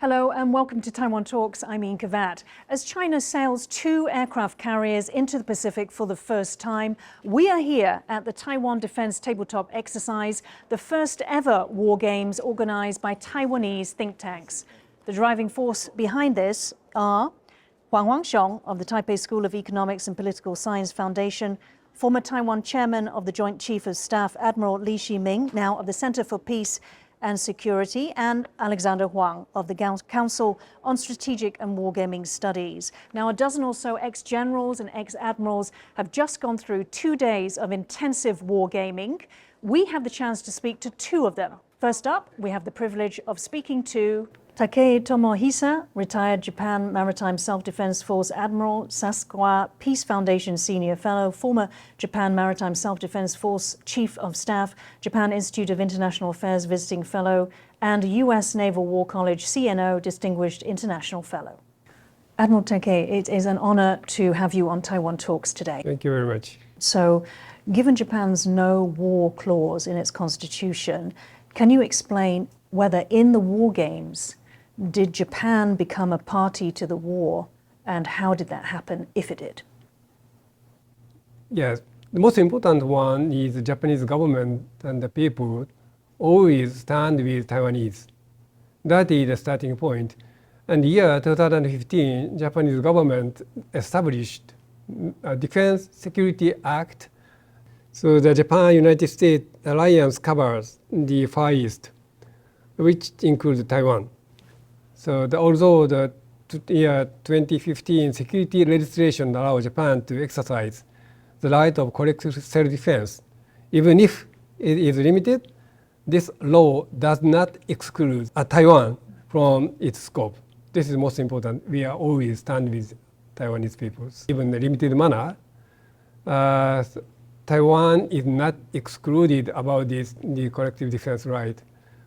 Hello and welcome to Taiwan Talks. I'm Ian Kavat. As China sails 2 aircraft carriers into the Pacific for the first time, we are here at the Taiwan Defense Tabletop Exercise, the first ever war games organized by Taiwanese think tanks. The driving force behind this are Huang Huang-Hsiung of the Taipei School of Economics and Political Science Foundation, former Taiwan Chairman of the Joint Chief of Staff Admiral Hsi-Min, now of the Center for Peace and Security, and Alexander Huang of the Council on Strategic and Wargaming Studies. Now, a dozen or so ex-generals and ex-admirals have just gone through 2 days of intensive wargaming. We have the chance to speak to 2 of them. First up, we have the privilege of speaking to Takei Tomohisa, retired Japan Maritime Self-Defense Force Admiral, Sasqua Peace Foundation Senior Fellow, former Japan Maritime Self-Defense Force Chief of Staff, Japan Institute of International Affairs Visiting Fellow, and U.S. Naval War College CNO Distinguished International Fellow. Admiral Takei, it is an honor to have you on Taiwan Talks today. Thank you very much. So, given Japan's no war clause in its constitution, can you explain whether in the war games did Japan become a party to the war, and how did that happen, if it did? Yes, the most important one is the Japanese government and the people always stand with Taiwanese. That is the starting point. And year 2015, Japanese government established a Defense Security Act. So the Japan-United States alliance covers the Far East, which includes Taiwan. So although the year 2015 security legislation allows Japan to exercise the right of collective self-defense, even if it is limited, this law does not exclude Taiwan from its scope. This is most important. We are always stand with Taiwanese peoples. Even in a limited manner, Taiwan is not excluded about the collective defense right.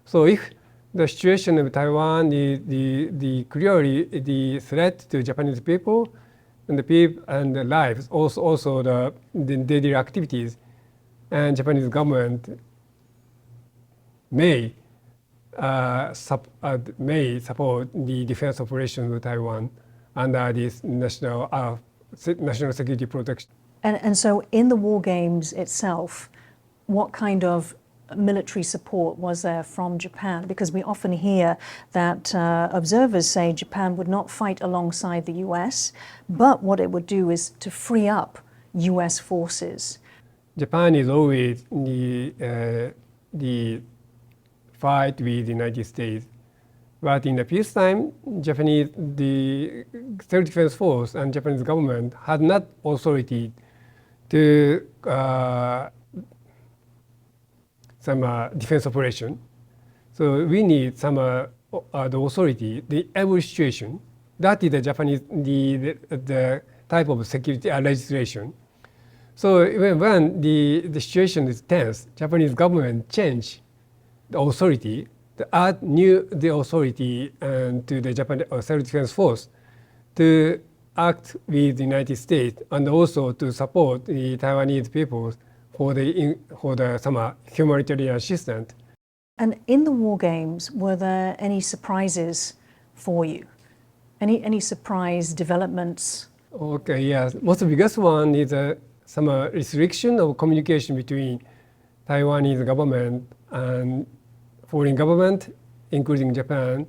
So if the situation of Taiwan is clearly the threat to Japanese people and the lives, also the daily activities, and Japanese government may support the defense operations of Taiwan under this national security protection. And so in the war games itself, what kind of military support was there from Japan? Because we often hear that observers say Japan would not fight alongside the US, but what it would do is to free up US forces. Japan is always the fight with the United States. But in the peacetime, the self-defense force and Japanese government had not authority to some defense operation. So we need some the authority, the every situation. That is the Japanese, the type of security legislation. So even when the situation is tense, Japanese government change the authority, to add the authority to the Japanese self-defense force to act with the United States and also to support the Taiwanese people for some humanitarian assistance. And in the war games, were there any surprises for you? Any surprise developments? Okay, yes. Most biggest one is some restriction of communication between Taiwanese government and foreign government, including Japan.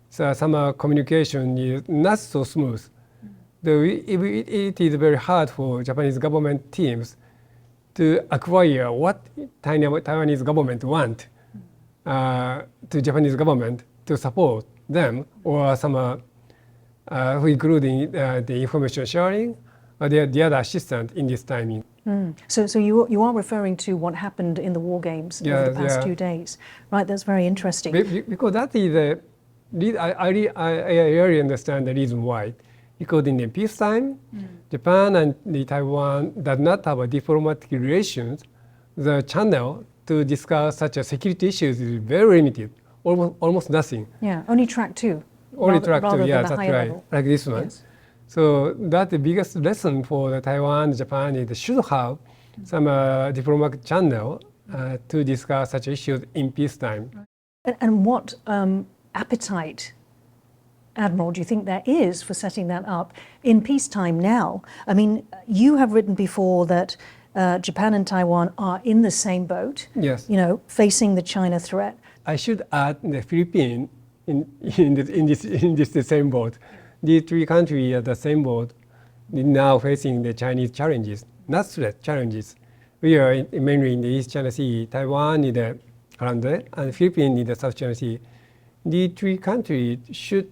So some communication is not so smooth. It is very hard for Japanese government teams to acquire what Taiwanese government want to Japanese government to support them, or some including the information sharing or the other assistance in this timing. So you are referring to what happened in the war games over the past 2 days, right? That's very interesting. Because that is I really understand the reason why. Because in the peacetime, Japan and Taiwan does not have a diplomatic relations. The channel to discuss such a security issues is very limited, almost nothing. Yeah, only track 2. Only track 2, yeah, that's right, level. like this one. Yes. So that's the biggest lesson for the Taiwan, Japan, is they should have some diplomatic channel to discuss such issues in peacetime. And what appetite Admiral, do you think there is for setting that up in peacetime now? I mean, you have written before that Japan and Taiwan are in the same boat, Yes. you know, facing the China threat. I should add the Philippines in this same boat. These three countries are the same boat, now facing the Chinese challenges, not threat challenges. We are mainly in the East China Sea, Taiwan in the around there, and Philippines in the South China Sea. The three countries should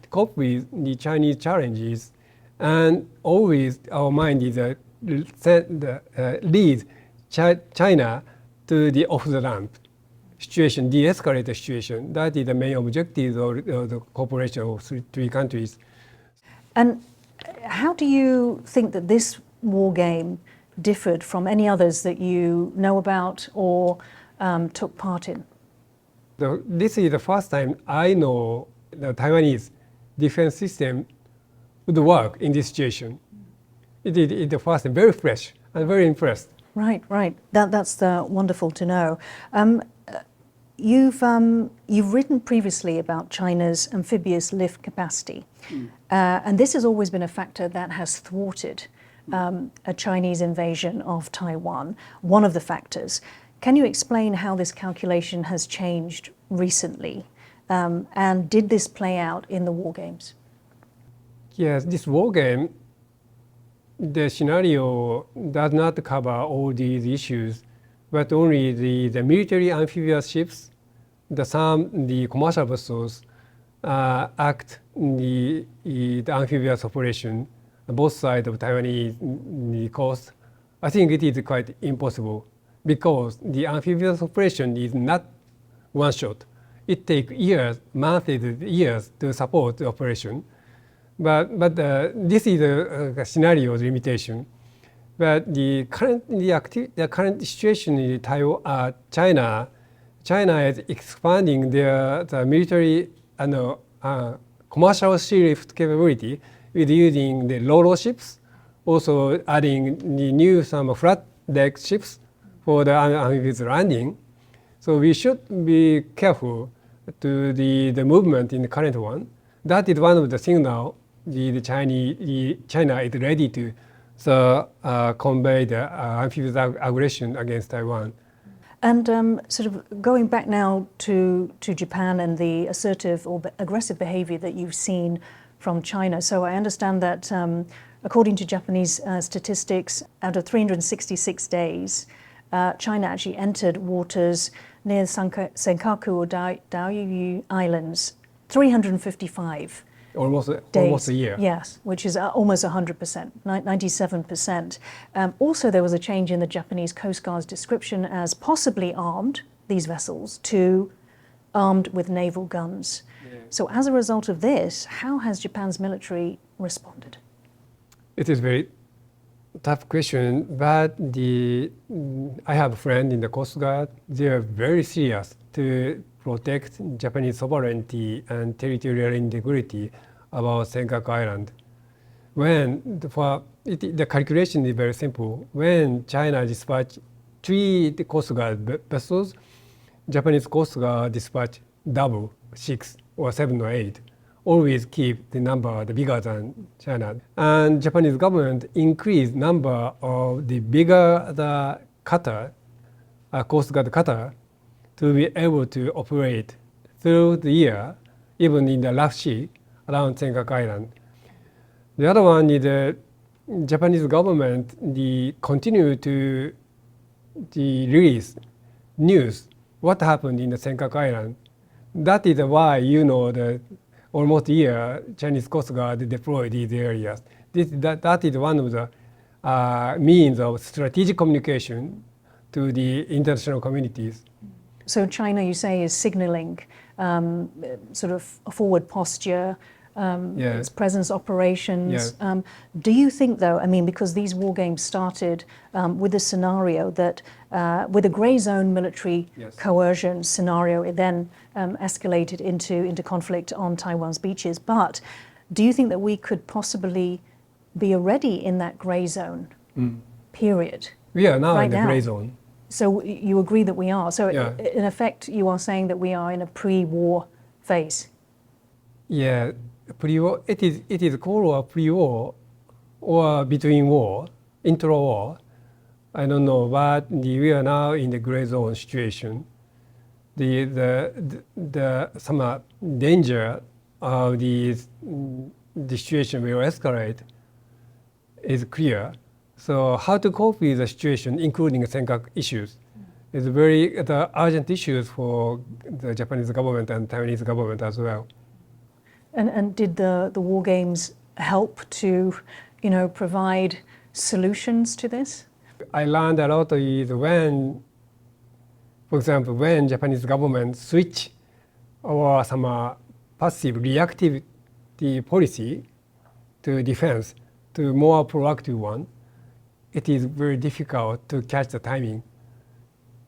cope with the Chinese challenges, and always our mind is lead China to the off-the-ramp situation, de-escalate the situation. That is the main objective of the cooperation of three countries. And how do you think that this war game differed from any others that you know about or took part in? This is the first time I know the Taiwanese defense system would work in this situation. It is the first time, very fresh. I'm very impressed. Right, right. That's wonderful to know. You've written previously about China's amphibious lift capacity, and this has always been a factor that has thwarted a Chinese invasion of Taiwan, one of the factors. Can you explain how this calculation has changed recently, and did this play out in the war games? Yes, this war game, the scenario does not cover all these issues, but only the military amphibious ships, the commercial vessels act the amphibious operation on both sides of Taiwanese coast. I think it is quite impossible because the amphibious operation is not one shot. It takes years, months, years to support the operation. But this is a scenario limitation. But the current situation in China is expanding the military and commercial sea lift capability with using the ro-ro ships, also adding the new some flat deck ships for the amphibious landing. So we should be careful to the movement in the current one. That is one of the signals China is ready to convey the amphibious aggression against Taiwan. And sort of going back now to Japan and the assertive or aggressive behavior that you've seen from China. So I understand that according to Japanese statistics, out of 366 days, China actually entered waters near Senkaku or Diaoyu Islands 355 Almost a year. Yes, which is almost 100%, 97%. Also, there was a change in the Japanese Coast Guard's description as possibly armed, these vessels, to armed with naval guns. Yeah. So as a result of this, how has Japan's military responded? It is a very tough question, but I have a friend in the Coast Guard. They are very serious to protect Japanese sovereignty and territorial integrity about Senkaku Island. The calculation is very simple. When China dispatched 3 Coast Guard vessels, Japanese Coast Guard dispatched double, 6 or 7 or 8. Always keep the number bigger than China. And Japanese government increased number of the bigger the cutter, Coast Guard cutter, to be able to operate through the year, even in the rough sea around Senkaku Island. The other one is the Japanese government continue to release news what happened in the Senkaku Island. That is why almost a year Chinese Coast Guard deployed these areas. That is one of the means of strategic communication to the international communities. So China, you say, is signaling sort of a forward posture, yes. its presence, operations. Yes. Do you think, though, I mean, because these war games started with a scenario that, with a grey zone military yes. coercion scenario, it then escalated into conflict on Taiwan's beaches. But do you think that we could possibly be already in that grey zone period? We are now right in the now? grey zone. So you agree that we are. So yeah. in effect, you are saying that we are in a pre-war phase. Yeah, pre-war. It is Cold War, pre-war, or between war, intra-war. I don't know, but we are now in the gray zone situation. The some danger of the situation will escalate is clear. So how to cope with the situation, including Senkaku issues, is the urgent issues for the Japanese government and Taiwanese government as well. And did the war games help to, provide solutions to this? I learned a lot is when, for example, when Japanese government switch or some passive reactive policy to defense to more proactive one, it is very difficult to catch the timing,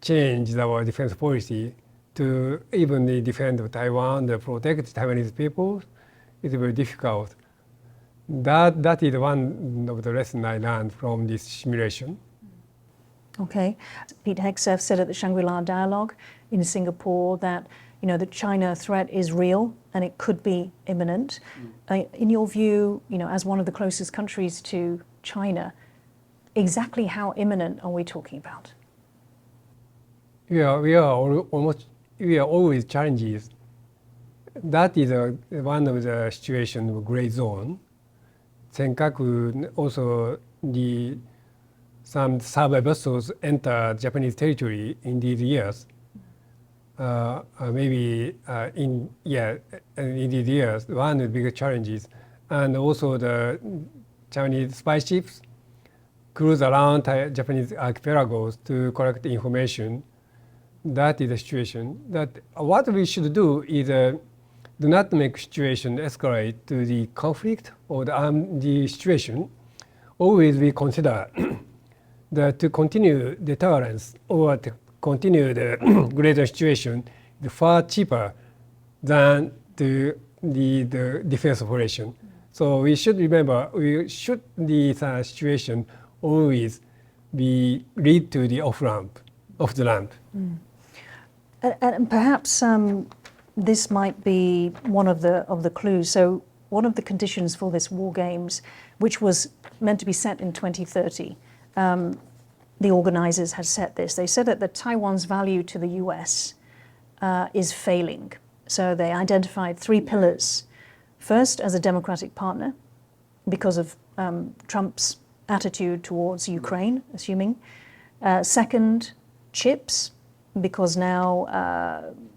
change our defense policy to even defend Taiwan, to protect Taiwanese people. It's very difficult. That is one of the lessons I learned from this simulation. Okay. Pete Hegseth said at the Shangri-La Dialogue in Singapore that, the China threat is real and it could be imminent. In your view, as one of the closest countries to China, exactly how imminent are we talking about? We are always challenges. That is one of the situations of gray zone. Senkaku also some survey vessels enter Japanese territory in these years. In these years, one of the biggest challenges, and also the Chinese spy ships cruise around Japanese archipelagos to collect information. That is the situation. That what we should do is do not make situation escalate to the conflict or the situation. Always we consider to continue deterrence or to continue the greater situation is far cheaper than the defense operation. So we should remember, the situation always lead to the off the ramp. And perhaps this might be one of the clues. So one of the conditions for this war games, which was meant to be set in 2030, the organizers had set this. They said that Taiwan's value to the US is failing. So they identified 3 pillars. First, as a democratic partner, because of Trump's attitude towards Ukraine, assuming. Second, chips, because now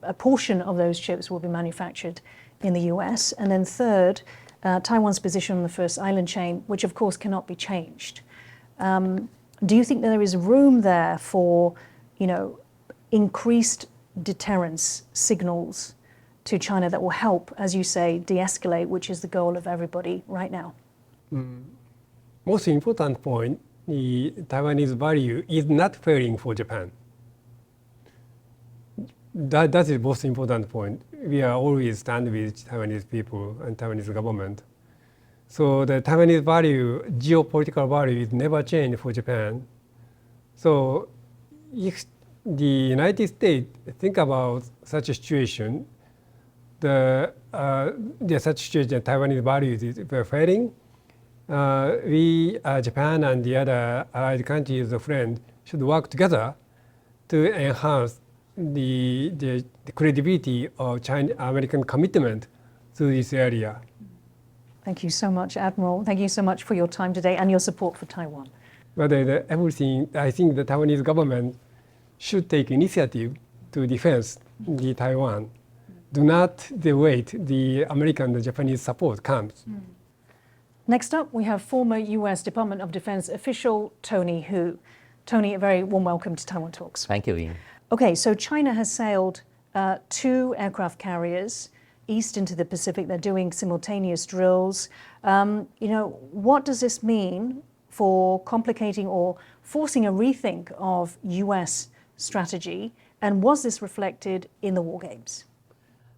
a portion of those chips will be manufactured in the US. And then third, Taiwan's position on the first island chain, which of course cannot be changed. Do you think that there is room there for, increased deterrence signals to China that will help, as you say, de-escalate, which is the goal of everybody right now? Most important point, the Taiwanese value is not failing for Japan. That is the most important point. We are always stand with Taiwanese people and Taiwanese government. So the Taiwanese value, geopolitical value, is never changed for Japan. So if the United States think about such a situation, such situation, Taiwanese values is failing. We, Japan and the other allied countries, the friend, should work together to enhance the credibility of American commitment to this area. Thank you so much, Admiral. Thank you so much for your time today and your support for Taiwan. But everything, I think the Taiwanese government should take initiative to defend the Taiwan. Do not wait the American and the Japanese support comes. Next up, we have former US Department of Defense official Tony Hu. Tony, a very warm welcome to Taiwan Talks. Thank you, Ian. Okay, so China has sailed 2 aircraft carriers east into the Pacific. They're doing simultaneous drills. What does this mean for complicating or forcing a rethink of US strategy? And was this reflected in the war games?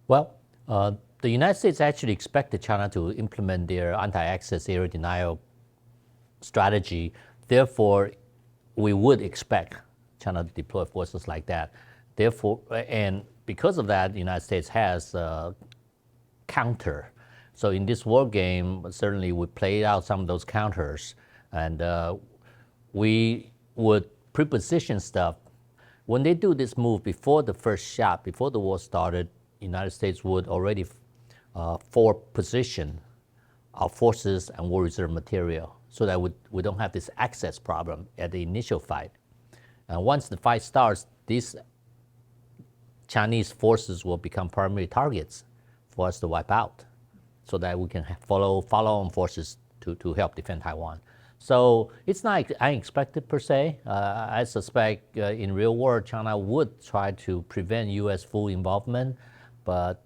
Well, the United States actually expected China to implement their anti-access area denial strategy. Therefore, we would expect China to deploy forces like that. Therefore, and because of that, the United States has counter So in this war game, certainly we played out some of those counters, and we would preposition stuff. When they do this move before the first shot, before the war started, United States would already forward position our forces and war reserve material so that we don't have this access problem at the initial fight. And once the fight starts, these Chinese forces will become primary targets for us to wipe out so that we can follow on forces to help defend Taiwan. So it's not unexpected per se. I suspect in real world, China would try to prevent U.S. full involvement, but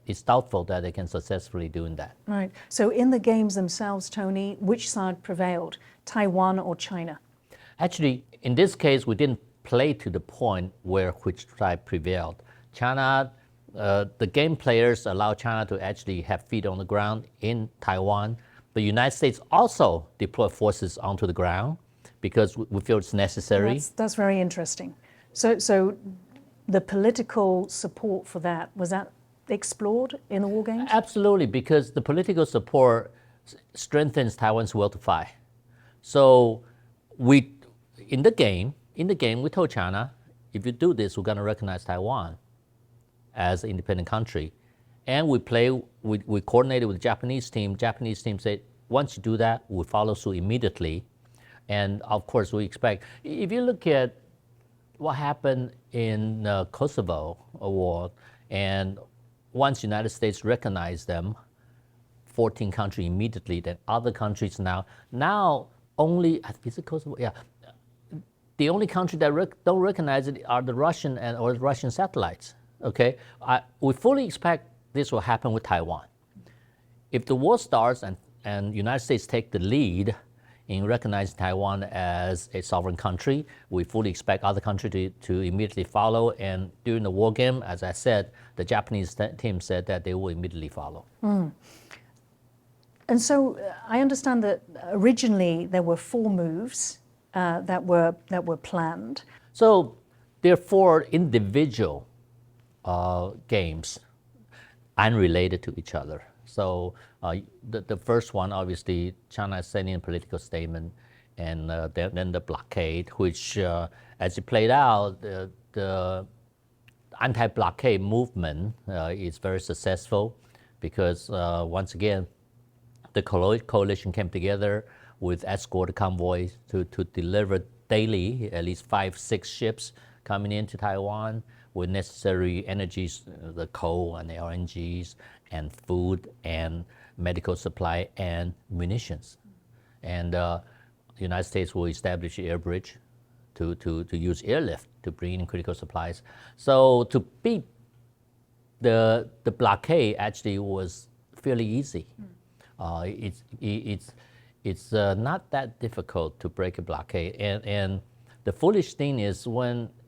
it's doubtful that they can successfully do that. Right. So in the games themselves, Tony, which side prevailed, Taiwan or China? Actually, in this case, we didn't play to the point where which side prevailed. China, the game players allow China to actually have feet on the ground in Taiwan. The United States also deploy forces onto the ground because we feel it's necessary. That's very interesting. So the political support for that, was that explored in the war games? Absolutely, because the political support strengthens Taiwan's will to fight. So in the game, we told China, if you do this, we're going to recognize Taiwan as an independent country. And we coordinated with the Japanese team. Japanese team said, once you do that, we'll follow suit immediately. And of course, we expect, if you look at what happened in Kosovo war, and once the United States recognized them, 14 countries immediately, then other countries now only, is it Kosovo? Yeah. The only country that don't recognize it are the Russian or the Russian satellites. Okay, we fully expect this will happen with Taiwan. If the war starts and United States take the lead in recognizing Taiwan as a sovereign country, we fully expect other countries to immediately follow. And during the war game, as I said, the Japanese team said that they will immediately follow. Mm. And so I understand that originally there were 4 moves that were planned. So there are 4 individual games unrelated to each other. So the first one, obviously, China is sending a political statement, and then the blockade, which, as it played out, the anti-blockade movement is very successful because, once again, the coalition came together with escort convoys to deliver daily at least 5-6 ships coming into Taiwan with necessary energies, the coal and the LNGs, and food and medical supply and munitions. And the United States will establish an air bridge to use airlift to bring in critical supplies. So to beat the blockade actually was fairly easy. It's not that difficult to break a blockade. And the foolish thing is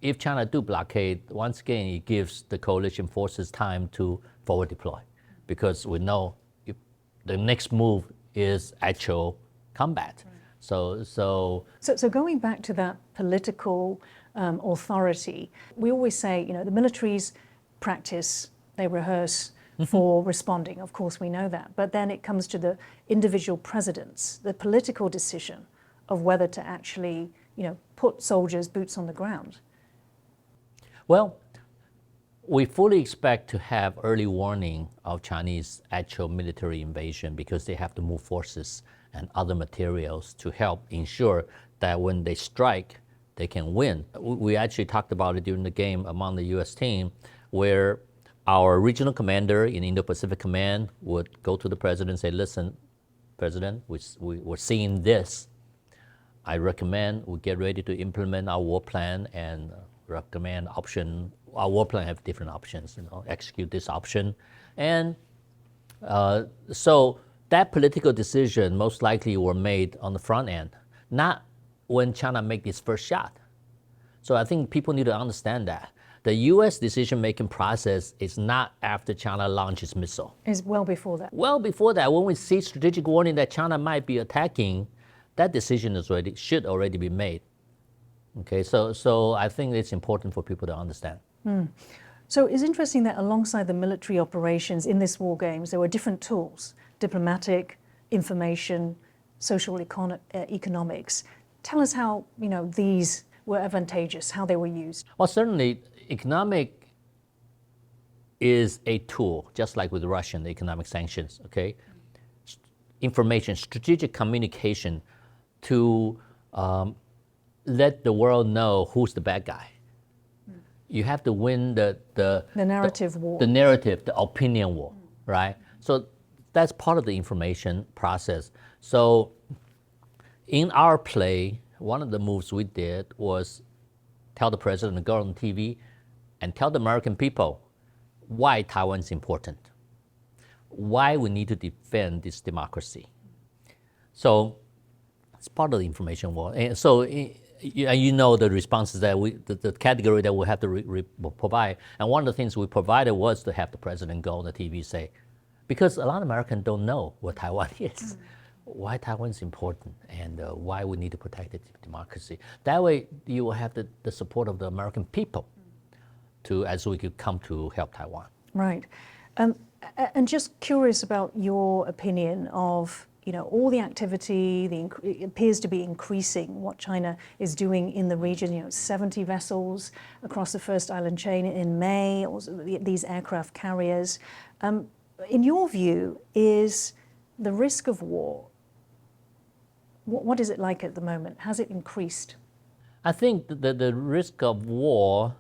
if China do blockade, once again, it gives the coalition forces time to forward deploy, because we know if the next move is actual combat. Right. So going back to that political authority, we always say, the militaries practice, they rehearse for responding. Of course, we know that. But then it comes to the individual presidents, the political decision of whether to actually put soldiers' boots on the ground. Well, we fully expect to have early warning of Chinese actual military invasion because they have to move forces and other materials to help ensure that when they strike, they can win. We actually talked about it during the game among the U.S. team, where our regional commander in Indo-Pacific Command would go to the president and say, listen, President, we're seeing this. I recommend we get ready to implement our war plan and recommend option. Our war plan have different options, execute this option. And so that political decision most likely were made on the front end, not when China make its first shot. So I think people need to understand that. The U.S. decision-making process is not after China launches missile. It's well before that. Well before that, when we see strategic warning that China might be attacking, that decision should already be made. Okay, so I think it's important for people to understand. So it's interesting that alongside the military operations in this war games, there were different tools: diplomatic, information, social economics. Tell us how these were advantageous, how they were used. Well, certainly, economic is a tool, just like with Russian economic sanctions. Okay, information, strategic communication, to let the world know who's the bad guy. You have to win the narrative war. The narrative, the opinion war, right? So that's part of the information process. So in our play, one of the moves we did was tell the president to go on TV and tell the American people why Taiwan is important, why we need to defend this democracy. So it's part of the information war. And so the responses that the category that we have to provide. And one of the things we provided was to have the president go on the TV say, because a lot of Americans don't know what Taiwan is, why Taiwan is important, and why we need to protect the democracy. That way, you will have the support of the American people as we could come to help Taiwan. Right. And just curious about your opinion of all the activity, it appears to be increasing what China is doing in the region. 70 vessels across the first island chain in May, also these aircraft carriers. In your view, is the risk of war, what is it like at the moment? Has it increased? I think the risk of war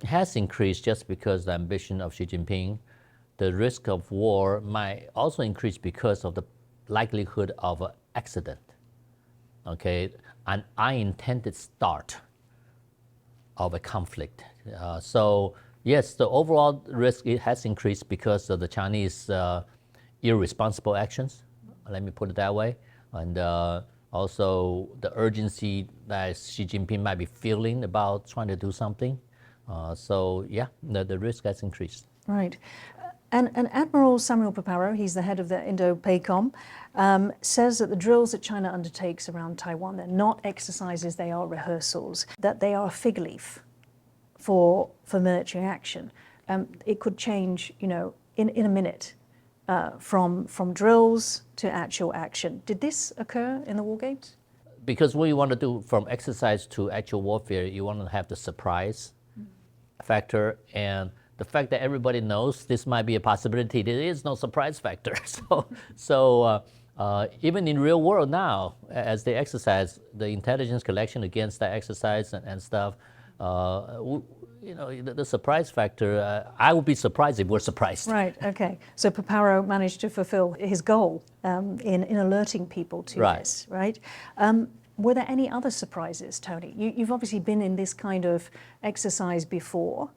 has increased just because the ambition of Xi Jinping. The risk of war might also increase because of the likelihood of an accident, okay, an unintended start of a conflict. So yes, the overall risk has increased because of the Chinese irresponsible actions, let me put it that way, and also the urgency that Xi Jinping might be feeling about trying to do something. So yeah, the risk has increased. Right. And Admiral Samuel Paparo, he's the head of the Indo-PACOM, says that the drills that China undertakes around Taiwan, they're not exercises, they are rehearsals, that they are a fig leaf for military action. It could change, in a minute, from drills to actual action. Did this occur in the war games? Because what you want to do from exercise to actual warfare, you want to have the surprise factor, and the fact that everybody knows this might be a possibility, there is no surprise factor. So even in real world now, as they exercise, the intelligence collection against that exercise and stuff, the surprise factor, I would be surprised if we're surprised. Right, okay. So Paparo managed to fulfill his goal in alerting people to this, right? Were there any other surprises, Tony? You've obviously been in this kind of exercise before.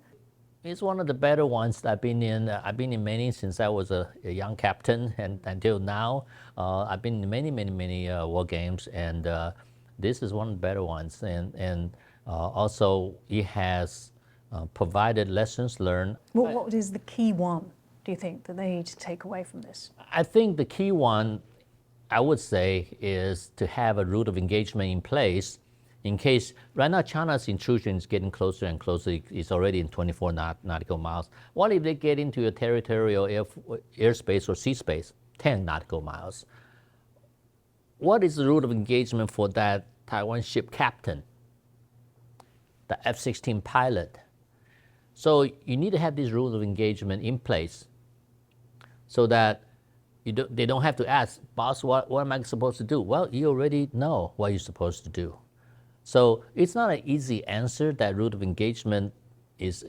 It's one of the better ones that I've been in. I've been in many since I was a young captain, and until now, I've been in many war games, and this is one of the better ones. And also, it has provided lessons learned. What is the key one, do you think, that they need to take away from this? I think the key one, I would say, is to have a route of engagement in place in case, right now China's intrusion is getting closer and closer. It's already in 24 nautical miles. What if they get into your territorial airspace or sea space, 10 nautical miles? What is the route of engagement for that Taiwan ship captain, the F-16 pilot? So you need to have this route of engagement in place so that they don't have to ask, boss, what am I supposed to do? Well, you already know what you're supposed to do. So it's not an easy answer. That route of engagement is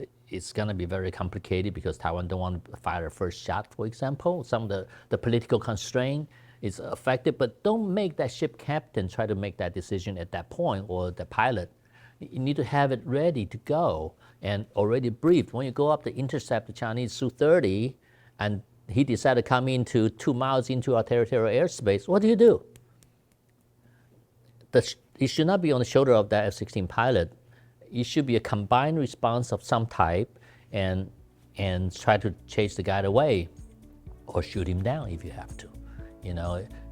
going to be very complicated because Taiwan don't want to fire a first shot, for example. Some of the political constraint is affected, but don't make that ship captain try to make that decision at that point, or the pilot. You need to have it ready to go and already briefed. When you go up to intercept the Chinese Su-30 and he decided to come into 2 miles into our territorial airspace, what do? It should not be on the shoulder of that F-16 pilot. It should be a combined response of some type and try to chase the guy away or shoot him down if you have to.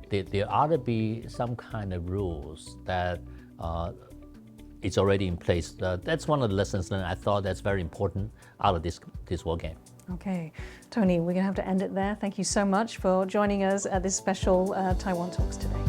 There ought to be some kind of rules that it's already in place. That's one of the lessons learned. I thought that's very important out of this war game. Okay, Tony, we're going to have to end it there. Thank you so much for joining us at this special Taiwan Talks today.